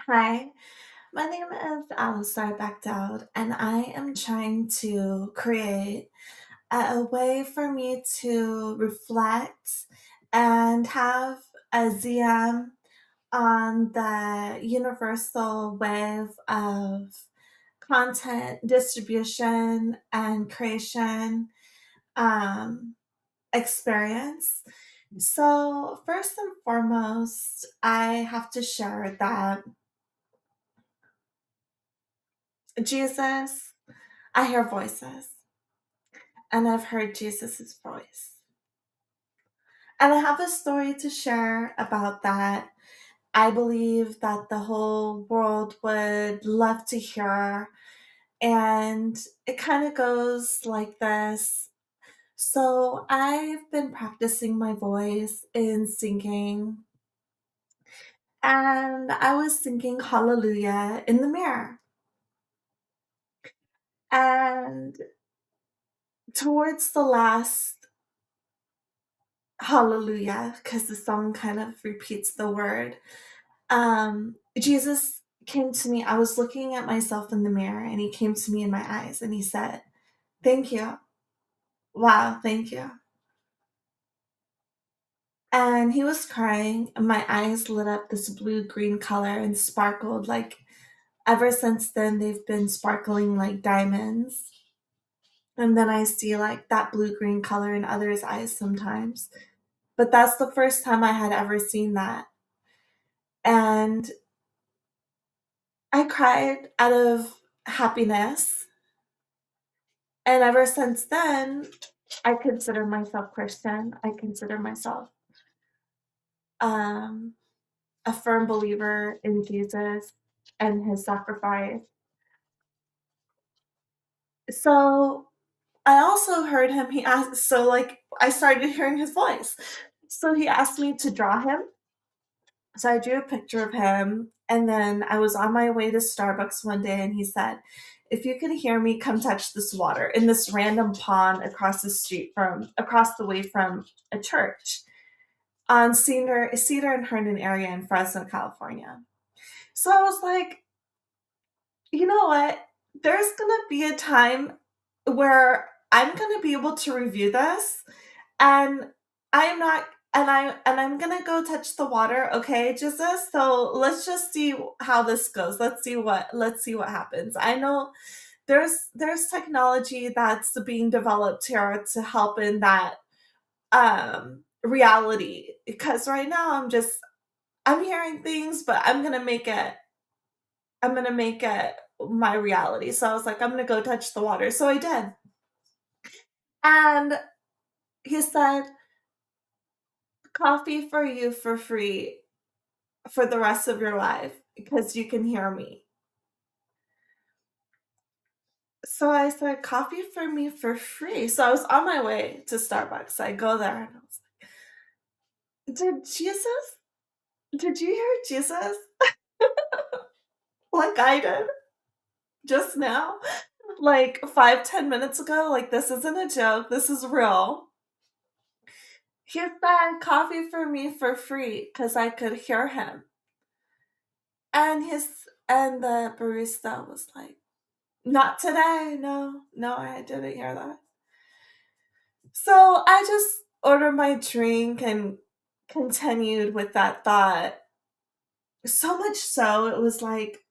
Hi, my name is Alisar Bechdel, and I am trying to create a way for me to reflect and have a ZM on the universal wave of content distribution and creation um, experience. So, first and foremost, I have to share that Jesus, I hear voices, and I've heard Jesus's voice. And I have a story to share about that. I believe that the whole world would love to hear. And it kind of goes like this. So I've been practicing my voice in singing, and I was singing Hallelujah in the mirror. And towards the last Hallelujah, because the song kind of repeats the word. Jesus came to me. I was looking at myself in the mirror, and he came to me in my eyes, and he said, "Thank you. Wow, thank you." And he was crying, and my eyes lit up this blue green color and sparkled like ever since then they've been sparkling like diamonds. And then I see like that blue green color in others' eyes sometimes. But that's the first time I had ever seen that. And I cried out of happiness, and ever since then, I consider myself Christian. I consider myself um, a firm believer in Jesus and his sacrifice. So I also heard him. He asked, so like I started hearing his voice. So he asked me to draw him. So I drew a picture of him, and then I was on my way to Starbucks one day, and he said, "If you can hear me, come touch this water in this random pond across the way from a church on Cedar and Herndon area in Fresno, California." So I was like, you know what? There's gonna be a time where I'm gonna be able to review this, and I'm not and I'm gonna go touch the water, okay, Jesus? So let's just see how this goes. Let's see what happens. I know there's technology that's being developed here to help in that reality. Because right now I'm hearing things, but I'm gonna make it my reality. So I was like, I'm gonna go touch the water. So I did. And he said, "Coffee for you for free for the rest of your life because you can hear me." So I said, "Coffee for me for free." So I was on my way to Starbucks. I go there and I was like, did you hear Jesus like I did just now? Like 5, 10 minutes ago? Like, this isn't a joke. This is real. He said coffee for me for free because I could hear him. And the barista was like, "Not today. No, no, I didn't hear that." So I just ordered my drink and continued with that thought. So much so, it was like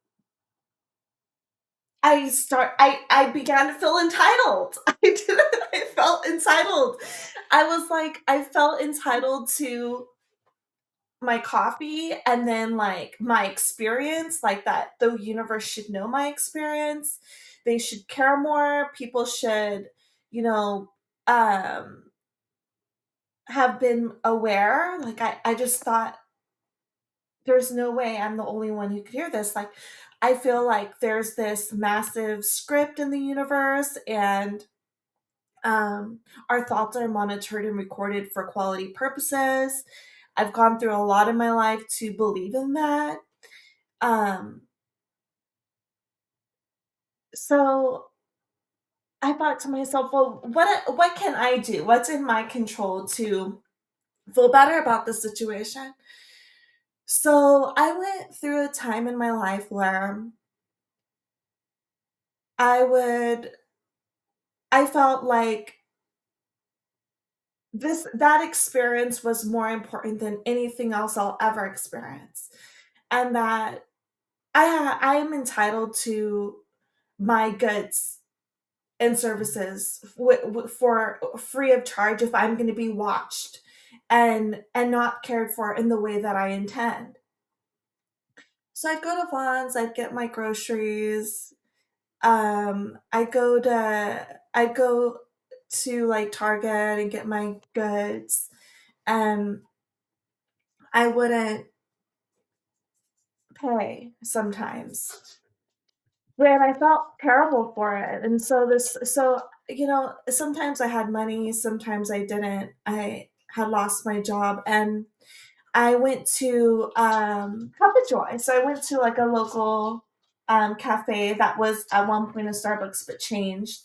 I began to feel entitled. I felt entitled. I felt entitled to my coffee, and then like my experience, like that the universe should know my experience. They should care more. People should, you know, um have been aware. Like I just thought there's no way I'm the only one who could hear this. Like I feel like there's this massive script in the universe, and our thoughts are monitored and recorded for quality purposes. I've gone through a lot in my life to believe in that. Um, so I thought to myself, well, what can I do? What's in my control to feel better about the situation? So I went through a time in my life where I would I felt like that experience was more important than anything else I'll ever experience, and that I am entitled to my goods and services for free of charge if I'm going to be watched and not cared for in the way that I intend. So I'd go to Vons, I'd get my groceries. I go to like Target and get my goods. And I wouldn't pay sometimes. And I felt terrible for it. And sometimes I had money, sometimes I didn't. I had lost my job and I went to Papa Joy. So I went to like a local cafe that was at one point a Starbucks but changed.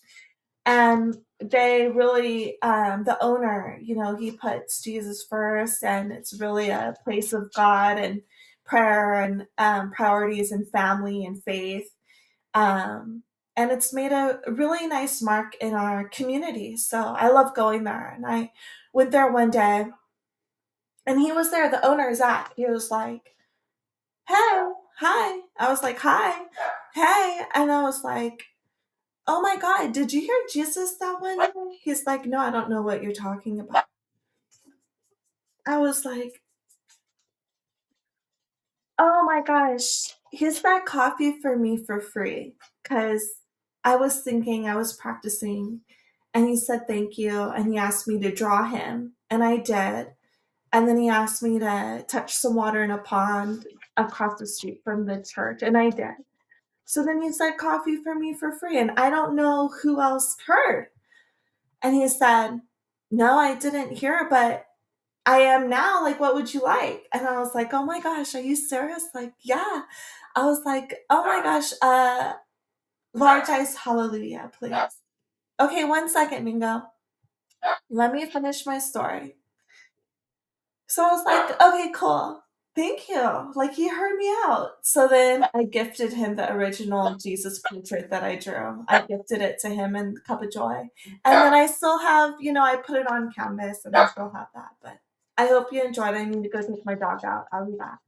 And they really, the owner, he puts Jesus first, and it's really a place of God and prayer and priorities and family and faith. Um, and it's made a really nice mark in our community. So I love going there. And I went there one day, and he was there. The owner, Zach, he was like, "Hey, hi." I was like, "Hi, hey." And I was like, "Oh my God, did you hear Jesus that one day?" He's like, "No, I don't know what you're talking about." I was like, "Oh my gosh, here's that coffee for me for free." Because I was thinking, I was practicing, and he said thank you, and he asked me to draw him, and I did. And then he asked me to touch some water in a pond across the street from the church, and I did. So then he said coffee for me for free, and I don't know who else heard. And he said, "No, I didn't hear, but I am now. Like, what would you like?" And I was like, "Oh my gosh, are you serious?" Like, yeah. I was like, "Oh my gosh, large ice hallelujah, please." Okay, one second, Mingo. Let me finish my story. So I was like, "Okay, cool. Thank you." Like, he heard me out. So then I gifted him the original Jesus portrait that I drew. I gifted it to him in Cup of Joy. And then I still have, I put it on canvas and I still have that. But I hope you enjoyed. I need to go take my dog out. I'll be back.